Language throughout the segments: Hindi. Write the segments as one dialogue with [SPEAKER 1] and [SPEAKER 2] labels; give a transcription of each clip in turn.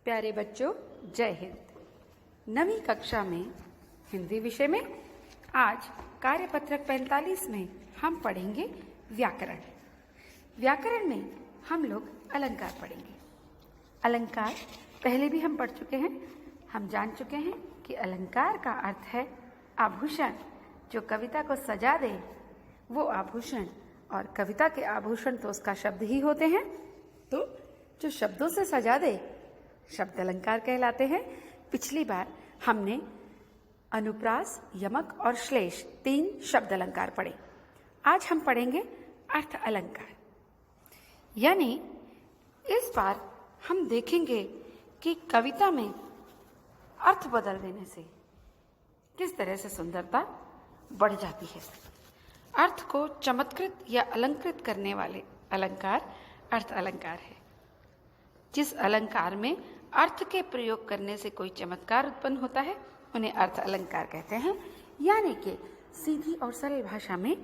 [SPEAKER 1] प्यारे बच्चों, जय हिंद। नवीं कक्षा में हिंदी विषय में आज कार्यपत्रक 45 में हम पढ़ेंगे व्याकरण। व्याकरण में हम लोग अलंकार पढ़ेंगे। अलंकार पहले भी हम पढ़ चुके हैं। हम जान चुके हैं कि अलंकार का अर्थ है आभूषण। जो कविता को सजा दे वो आभूषण, और कविता के आभूषण तो उसका शब्द ही होते हैं। तो जो शब्दों से सजा दे शब्द अलंकार कहलाते हैं। पिछली बार हमने अनुप्रास, यमक और श्लेष 3 शब्द अलंकार पढ़े। आज हम पढ़ेंगे अर्थ अलंकार। यानी इस बार हम देखेंगे कि कविता में अर्थ बदल देने से किस तरह से सुंदरता बढ़ जाती है। अर्थ को चमत्कृत या अलंकृत करने वाले अलंकार अर्थ अलंकार है। जिस अलंकार में अर्थ के प्रयोग करने से कोई चमत्कार उत्पन्न होता है उन्हें अर्थ अलंकार कहते हैं। यानी कि सीधी और सरल भाषा में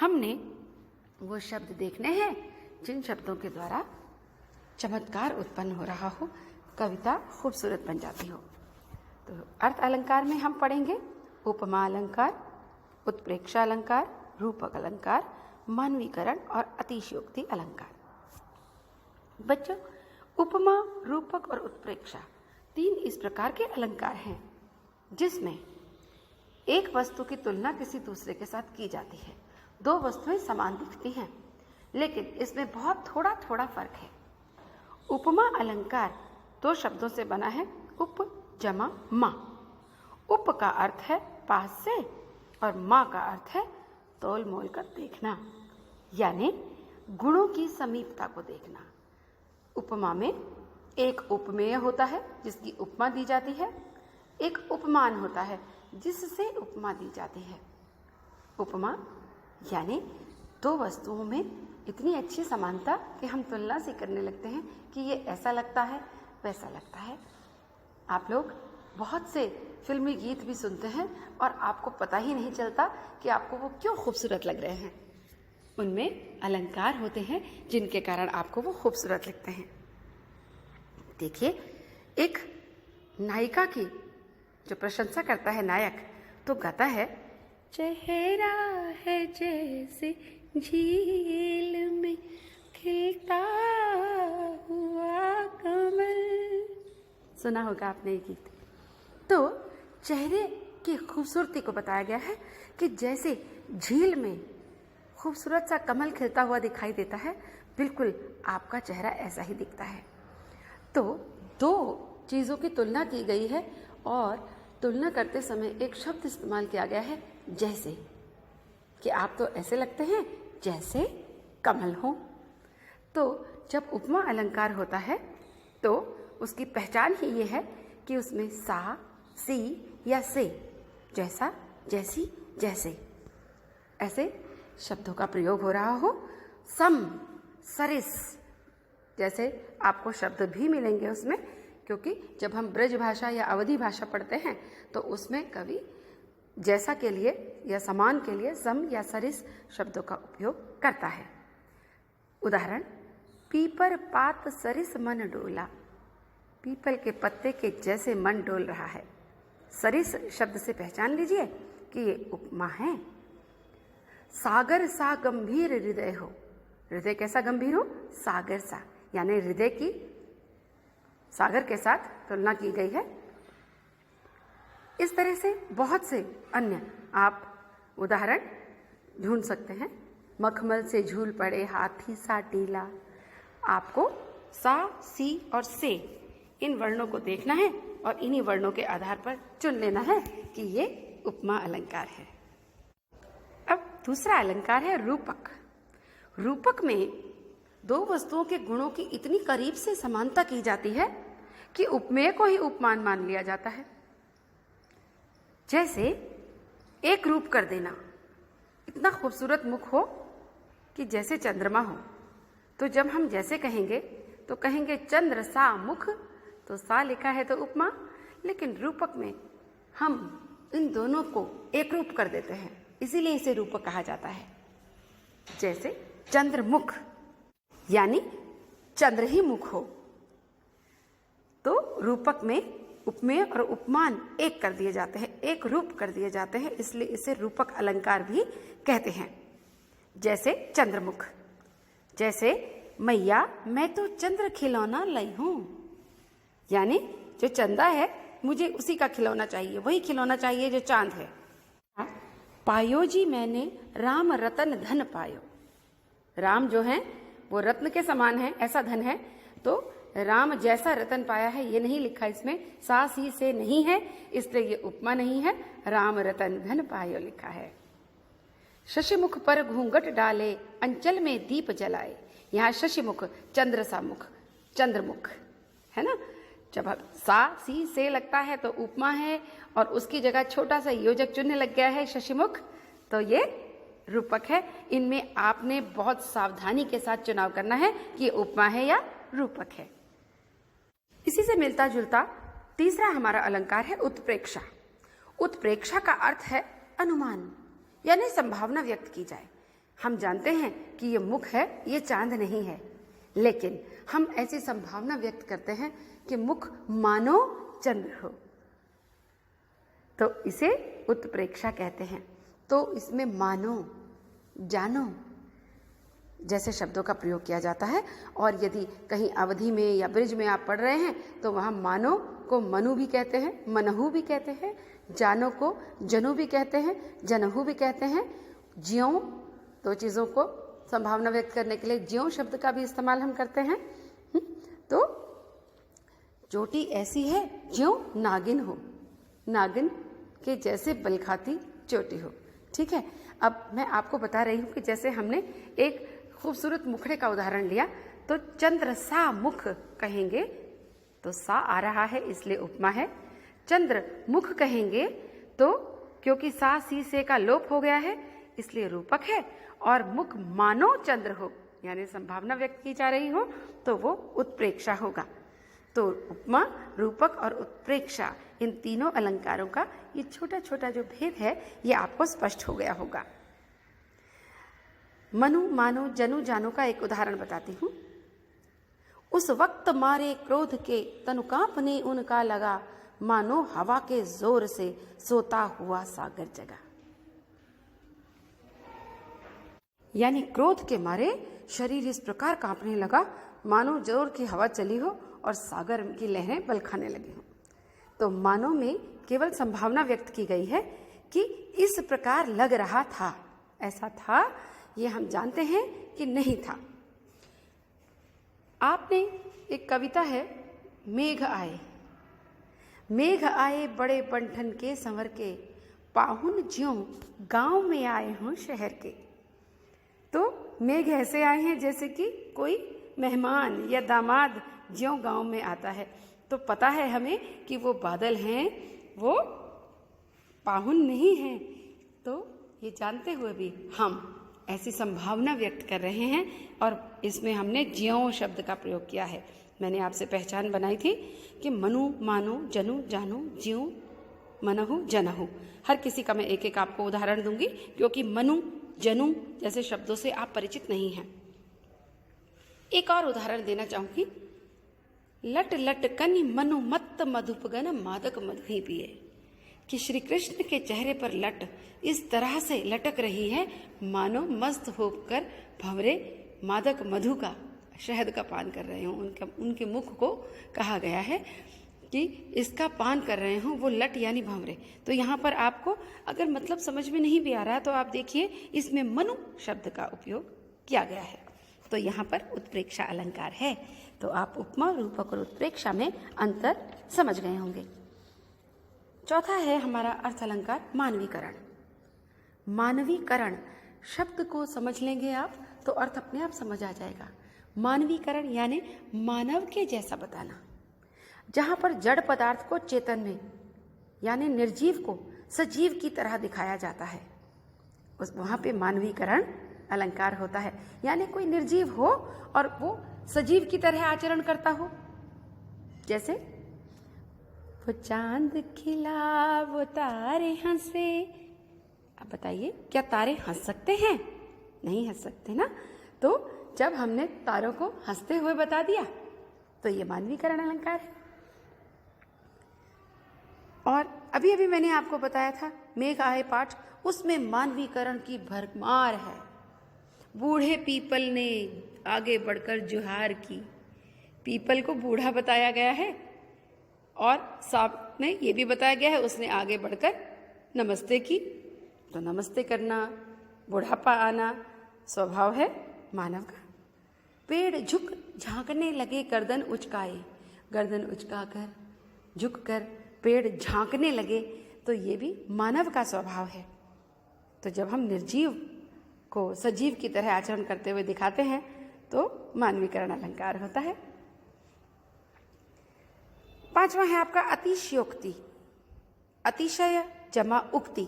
[SPEAKER 1] हमने वो शब्द देखने हैं जिन शब्दों के द्वारा चमत्कार उत्पन्न हो रहा हो, कविता खूबसूरत बन जाती हो। तो अर्थ अलंकार में हम पढ़ेंगे उपमा अलंकार, उत्प्रेक्षा अलंकार, रूपक अलंकार, मानवीकरण और अतिशयोक्ति अलंकार। बच्चों, उपमा, रूपक और उत्प्रेक्षा 3 इस प्रकार के अलंकार हैं जिसमें एक वस्तु की तुलना किसी दूसरे के साथ की जाती है। 2 वस्तुएं समान दिखती हैं, लेकिन इसमें बहुत थोड़ा थोड़ा फर्क है। उपमा अलंकार 2 शब्दों से बना है, उप जमा मा। उप का अर्थ है पास से और मा का अर्थ है तोल मोल कर देखना, यानी गुणों की समीपता को देखना। उपमा में एक उपमेय होता है जिसकी उपमा दी जाती है, एक उपमान होता है जिससे उपमा दी जाती है। उपमा यानी 2 वस्तुओं में इतनी अच्छी समानता कि हम तुलना से करने लगते हैं कि ये ऐसा लगता है, वैसा लगता है। आप लोग बहुत से फिल्मी गीत भी सुनते हैं और आपको पता ही नहीं चलता कि आपको वो क्यों खूबसूरत लग रहे हैं। उनमें अलंकार होते हैं जिनके कारण आपको वो खूबसूरत लगते हैं। देखिए, एक नायिका की जो प्रशंसा करता है नायक, तो गाता है, चेहरा है जैसे झील में खिलता हुआ कमल। सुना होगा आपने ये गीत। तो चेहरे की खूबसूरती को बताया गया है कि जैसे झील में खूबसूरत सा कमल खिलता हुआ दिखाई देता है, बिल्कुल आपका चेहरा ऐसा ही दिखता है। तो 2 चीज़ों की तुलना की गई है और तुलना करते समय एक शब्द इस्तेमाल किया गया है, जैसे, कि आप तो ऐसे लगते हैं जैसे कमल हो। तो जब उपमा अलंकार होता है तो उसकी पहचान ही ये है कि उसमें सा, सी या से, जैसा, जैसी, जैसे ऐसे शब्दों का प्रयोग हो रहा हो। सम, सरिस जैसे आपको शब्द भी मिलेंगे उसमें, क्योंकि जब हम ब्रज भाषा या अवधी भाषा पढ़ते हैं तो उसमें कवि जैसा के लिए या समान के लिए सम या सरिस शब्दों का उपयोग करता है। उदाहरण, पीपर पात सरिस मन डोला। पीपल के पत्ते के जैसे मन डोल रहा है। सरिस शब्द से पहचान लीजिए कि ये उपमा है। सागर सा गंभीर हृदय हो। हृदय कैसा गंभीर हो? सागर सा, यानी हृदय की सागर के साथ तुलना की गई है। इस तरह से बहुत से अन्य आप उदाहरण ढूंढ सकते हैं। मखमल से झूल पड़े हाथी सा टीला। आपको सा, सी और से इन वर्णों को देखना है और इन्हीं वर्णों के आधार पर चुन लेना है कि ये उपमा अलंकार है। अब दूसरा अलंकार है रूपक। रूपक में 2 वस्तुओं के गुणों की इतनी करीब से समानता की जाती है कि उपमेय को ही उपमान मान लिया जाता है। जैसे एक रूप कर देना, इतना खूबसूरत मुख हो कि जैसे चंद्रमा हो। तो जब हम जैसे कहेंगे तो कहेंगे चंद्र सा मुख, तो सा लिखा है तो उपमा। लेकिन रूपक में हम इन दोनों को एक रूप कर देते हैं, इसीलिए इसे रूपक कहा जाता है। जैसे चंद्रमुख, यानी चंद्र ही मुख हो, तो रूपक में उपमेय और उपमान एक कर दिए जाते हैं, एक रूप कर दिए जाते हैं, इसलिए इसे रूपक अलंकार भी कहते हैं। जैसे चंद्रमुख, जैसे मैया मैं तो चंद्र खिलौना लाई हूं, यानी जो चंदा है मुझे उसी का खिलौना चाहिए, वही खिलौना चाहिए जो चांद है। पायो जी मैंने राम रतन धन पायो, राम जो है वो रत्न के समान है, ऐसा धन है, तो राम जैसा रतन पाया है ये नहीं लिखा इसमें, सा सी से नहीं है, इसलिए ये उपमा नहीं है, राम रतन धन पायो लिखा है। शशिमुख पर घूंघट डाले अंचल में दीप जलाए, यहाँ शशिमुख चंद्र सा मुख, चंद्रमुख है ना। जब सा सी से लगता है तो उपमा है और उसकी जगह छोटा सा योजक चिन्ह लग गया है शशिमुख, तो ये रूपक है। इनमें आपने बहुत सावधानी के साथ चुनाव करना है कि ये उपमा है या रूपक है। इसी से मिलता जुलता तीसरा हमारा अलंकार है उत्प्रेक्षा। उत्प्रेक्षा का अर्थ है अनुमान, यानी संभावना व्यक्त की जाए। हम जानते हैं कि ये मुख है, ये चांद नहीं है, लेकिन हम ऐसी संभावना व्यक्त करते हैं कि मुख मानो चंद्र हो, तो इसे उत्प्रेक्षा कहते हैं। तो इसमें मानो, जानो जैसे शब्दों का प्रयोग किया जाता है, और यदि कहीं अवधि में या ब्रिज में आप पढ़ रहे हैं तो वहां मानो को मनु भी कहते हैं, मनहु भी कहते हैं, जानो को जनु भी कहते हैं, जनहु भी कहते हैं। ज्यों, दो चीजों को संभावना व्यक्त करने के लिए ज्यों शब्द का भी इस्तेमाल हम करते हैं। तो चोटी ऐसी है ज्यों नागिन हो, नागिन के जैसे बल खाती चोटी हो। ठीक है, अब मैं आपको बता रही हूं कि जैसे हमने एक खूबसूरत मुखड़े का उदाहरण लिया, तो चंद्र सा मुख कहेंगे तो सा आ रहा है इसलिए उपमा है। चंद्र मुख कहेंगे तो क्योंकि सा सी से का लोप हो गया है इसलिए रूपक है, और मुख मानो चंद्र हो यानी संभावना व्यक्त की जा रही हो तो वो उत्प्रेक्षा होगा। तो उपमा, रूपक और उत्प्रेक्षा, इन तीनों अलंकारों का ये छोटा छोटा जो भेद है ये आपको स्पष्ट हो गया होगा। मनु मानो जनु जानो का एक उदाहरण बताती हूं। उस वक्त मारे क्रोध के तनु कांपने उनका लगा, मानो हवा के जोर से सोता हुआ सागर जगा। यानी क्रोध के मारे शरीर इस प्रकार कांपने लगा मानो जोर की हवा चली हो और सागर की लहरें बल खाने लगी हो। तो मानो में केवल संभावना व्यक्त की गई है कि इस प्रकार लग रहा था, ऐसा था, ये हम जानते हैं कि नहीं था। आपने एक कविता है, मेघ आए, मेघ आए बड़े बंठन के संवर के, पाहुन ज्यों गांव में आए हों शहर के। तो मेघ ऐसे आए हैं जैसे कि कोई मेहमान या दामाद ज्यों गांव में आता है, तो पता है हमें कि वो बादल हैं, वो पाहुन नहीं हैं। तो ये जानते हुए भी हम ऐसी संभावना व्यक्त कर रहे हैं और इसमें हमने ज्यों शब्द का प्रयोग किया है। मैंने आपसे पहचान बनाई थी कि मनु मानो जनु जानो ज्यों मनहु जनहु। हर किसी का मैं एक एक आपको उदाहरण दूंगी क्योंकि मनु जनु जैसे शब्दों से आप परिचित नहीं हैं। एक और उदाहरण देना चाहूंगी, लट लट कनि मनु मत्त मधुपगन मादक मधु ही पिए, कि श्री कृष्ण के चेहरे पर लट इस तरह से लटक रही है मानो मस्त होकर भंवरे मादक मधु का, शहद का पान कर रहे हों। उनके मुख को कहा गया है कि इसका पान कर रहे हों, वो लट यानी भंवरे। तो यहाँ पर आपको अगर मतलब समझ में नहीं भी आ रहा तो आप देखिए इसमें मनु शब्द का उपयोग किया गया है। तो यहाँ पर उत्प्रेक्षा अलंकार है। तो आप उपमा, रूपक और उत्प्रेक्षा में अंतर समझ गए होंगे। चौथा है हमारा अर्थ अलंकार मानवीकरण। मानवीकरण शब्द को समझ लेंगे आप तो अर्थ अपने आप समझ आ जाएगा। मानवीकरण यानी मानव के जैसा बताना। जहां पर जड़ पदार्थ को चेतन में यानी निर्जीव को सजीव की तरह दिखाया जाता है, उस वहां पे मानवीकरण अलंकार होता है। यानी कोई निर्जीव हो और वो सजीव की तरह आचरण करता हो। जैसे वो चांद खिला वो तारे हंसे। अब बताइए क्या तारे हंस सकते हैं? नहीं हंस सकते ना। तो जब हमने तारों को हंसते हुए बता दिया तो ये मानवीकरण अलंकार है। और अभी अभी मैंने आपको बताया था मेघ आए पाठ, उसमें मानवीकरण की भरमार है। बूढ़े पीपल ने आगे बढ़कर जुहार की, पीपल को बूढ़ा बताया गया है और सांप ने ये भी बताया गया है उसने आगे बढ़कर नमस्ते की। तो नमस्ते करना, बुढ़ापा आना स्वभाव है मानव का। पेड़ झुक झांकने लगे गर्दन उचकाए, गर्दन उचकाकर झुककर पेड़ झांकने लगे, तो ये भी मानव का स्वभाव है। तो जब हम निर्जीव को सजीव की तरह आचरण करते हुए दिखाते हैं तो मानवीकरण अलंकार होता है। 5वां है आपका अतिशयोक्ति। अतिशय जमा उक्ति।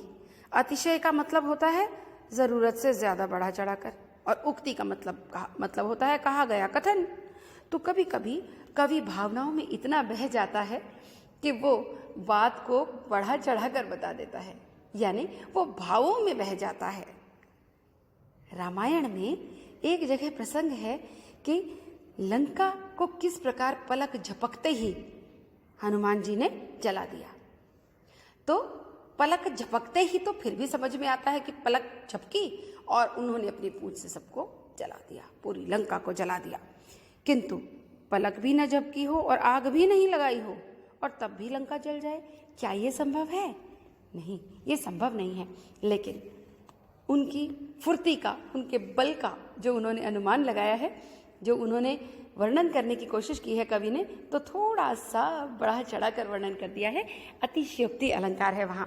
[SPEAKER 1] अतिशय का मतलब होता है जरूरत से ज्यादा बढ़ा चढ़ाकर, और उक्ति का मतलब होता है कहा गया कथन। तो कभी कभी कवि भावनाओं में इतना बह जाता है कि वो बात को बढ़ा चढ़ाकर बता देता है, यानी वो भावों में बह जाता है। रामायण में एक जगह प्रसंग है कि लंका को किस प्रकार पलक झपकते ही हनुमान जी ने जला दिया। तो पलक झपकते ही तो फिर भी समझ में आता है कि पलक झपकी और उन्होंने अपनी पूंछ से सबको जला दिया, पूरी लंका को जला दिया। किंतु पलक भी न झपकी हो और आग भी नहीं लगाई हो और तब भी लंका जल जाए, क्या ये संभव है? नहीं, ये संभव नहीं है। लेकिन उनकी फुर्ती का, उनके बल का जो उन्होंने अनुमान लगाया है, जो उन्होंने वर्णन करने की कोशिश की है कवि ने, तो थोड़ा सा बढ़ा चढ़ाकर वर्णन कर दिया है। अतिशयोक्ति अलंकार है वहां।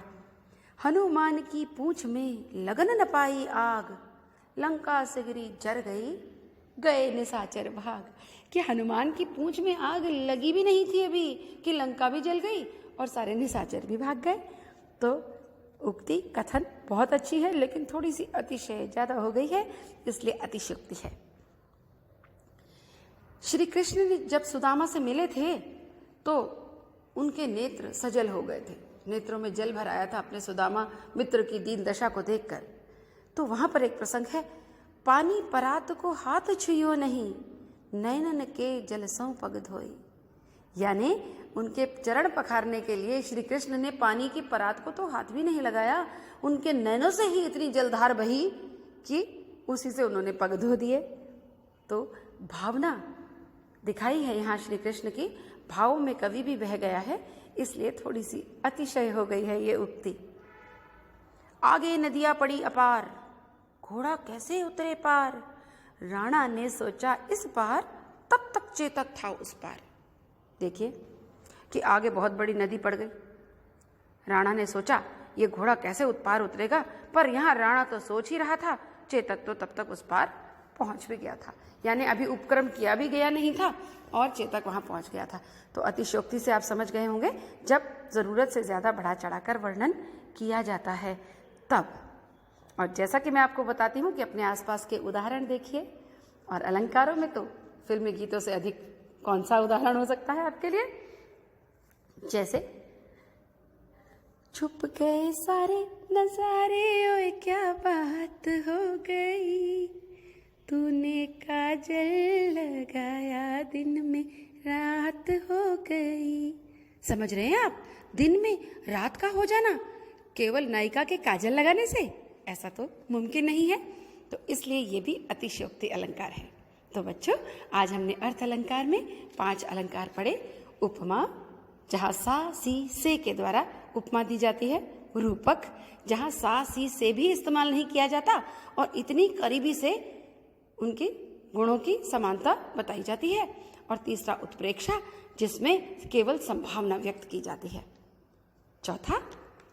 [SPEAKER 1] हनुमान की पूंछ में लगन न पाई आग, लंका सिगरी जर गई, गए निशाचर भाग। कि हनुमान की पूंछ में आग लगी भी नहीं थी अभी कि लंका भी जल गई और सारे निशाचर भी भाग गए। तो उक्ति कथन बहुत अच्छी है, लेकिन थोड़ी सी अतिशय ज्यादा हो गई है, इसलिए अतिशयोक्ति है। श्री कृष्ण ने जब सुदामा से मिले थे तो उनके नेत्र सजल हो गए थे, नेत्रों में जल भर आया था अपने सुदामा मित्र की दीन दशा को देखकर। तो वहां पर एक प्रसंग है, पानी परात को हाथ छुइयो नहीं, नैनन के जलसों पग धोई। यानी उनके चरण पखारने के लिए श्री कृष्ण ने पानी की परात को तो हाथ भी नहीं लगाया, उनके नैनों से ही इतनी जलधार बही कि उसी से उन्होंने पग धो दिए। तो भावना दिखाई है यहाँ श्री कृष्ण की, भावों में कवि भी बह गया है, इसलिए थोड़ी सी अतिशय हो गई है ये उक्ति। आगे नदियां पड़ी अपार, घोड़ा कैसे उतरे पार, राणा ने सोचा इस पार, तब तक चेतक था उस पार। देखिए कि आगे बहुत बड़ी नदी पड़ गई, राणा ने सोचा ये घोड़ा कैसे उस पार उतरेगा, पर यहाँ राणा तो सोच ही रहा था, चेतक तो तब तक उस पार पहुंच भी गया था। यानी अभी उपक्रम किया भी गया नहीं था और चेतक वहां पहुंच गया था। तो अतिशयोक्ति से आप समझ गए होंगे, जब जरूरत से ज्यादा बढ़ा चढ़ाकर वर्णन किया जाता है तब। और जैसा कि मैं आपको बताती हूँ कि अपने आसपास के उदाहरण देखिए, और अलंकारों में तो फिल्मी गीतों से अधिक कौन सा उदाहरण हो सकता है आपके लिए। जैसे छुप गए सारे नजारे, ओए क्या बात हो गई, तूने काजल लगाया दिन में रात हो गई। समझ रहे हैं आप, दिन में रात का हो जाना केवल नायिका के काजल लगाने से ऐसा तो मुमकिन नहीं है। तो इसलिए ये भी अतिशयोक्ति अलंकार है। तो बच्चों, आज हमने अर्थ अलंकार में 5 अलंकार पढ़े। उपमा, जहाँ सा सी से के द्वारा उपमा दी जाती है। रूपक, जहाँ सा सी से भी इस्तेमाल नहीं किया जाता और इतनी करीबी से उनके गुणों की समानता बताई जाती है। और तीसरा उत्प्रेक्षा, जिसमें केवल संभावना व्यक्त की जाती है। चौथा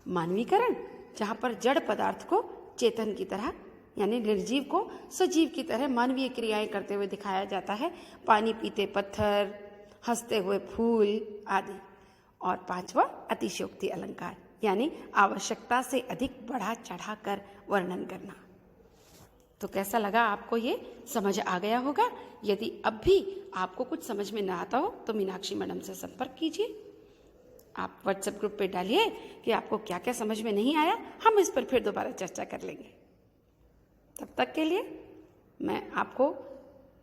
[SPEAKER 1] मानवीकरण, जहाँ पर जड़ पदार्थ को चेतन की तरह, यानी निर्जीव को सजीव की तरह मानवीय क्रियाएं करते हुए दिखाया जाता है। पानी पीते पत्थर, हंसते हुए फूल आदि। और 5वां अतिशयोक्ति अलंकार, यानी आवश्यकता से अधिक बढ़ा चढ़ाकर वर्णन करना। तो कैसा लगा आपको, ये समझ आ गया होगा। यदि अब भी आपको कुछ समझ में ना आता हो तो मीनाक्षी मैडम से संपर्क कीजिए। आप व्हाट्सएप ग्रुप पे डालिए कि आपको क्या क्या समझ में नहीं आया, हम इस पर फिर दोबारा चर्चा कर लेंगे। तब तक के लिए मैं आपको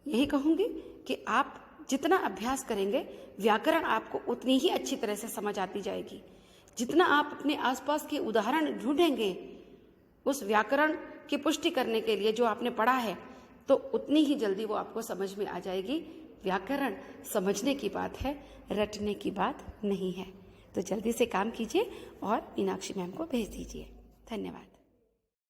[SPEAKER 1] यही कहूँगी कि आप जितना अभ्यास करेंगे व्याकरण आपको उतनी ही अच्छी तरह से समझ आती जाएगी। जितना आप अपने आसपास के उदाहरण ढूंढेंगे उस व्याकरण की पुष्टि करने के लिए जो आपने पढ़ा है, तो उतनी ही जल्दी वो आपको समझ में आ जाएगी। व्याकरण समझने की बात है, रटने की बात नहीं है। तो जल्दी से काम कीजिए और मीनाक्षी मैम को भेज दीजिए। धन्यवाद।